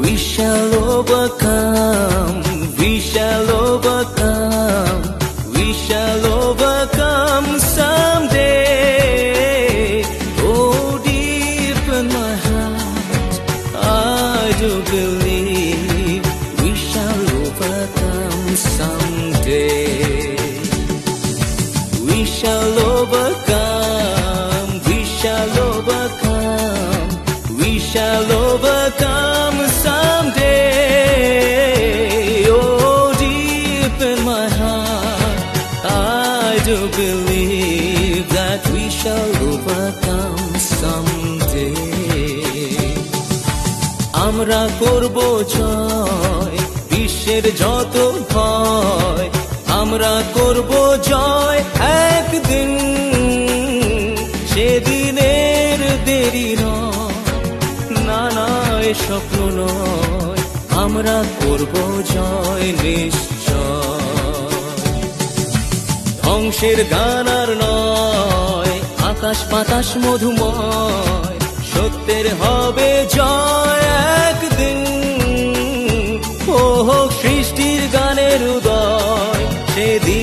We shall overcome, we shall overcome, we shall overcome someday. Oh, deep in my heart, I do believe we shall overcome someday. We shall overcome, we shall overcome, we shall overcome someday. Oh, deep in my heart, I do believe that we shall overcome someday. আমরা করব জয় বিশ্বের যত ভয়, আমরা করব জয় একদিন, সেদিনের দেরি নয়, না না এ স্বপ্ন নয়, আমরা করব জয় নিশ্চয়। ধ্বংসের গান আর নয়, আকাশ বাতাস মধুময়, সত্যের হবে জয় একদিন। ও হোক সৃষ্টির গানের উদয়, সেদিন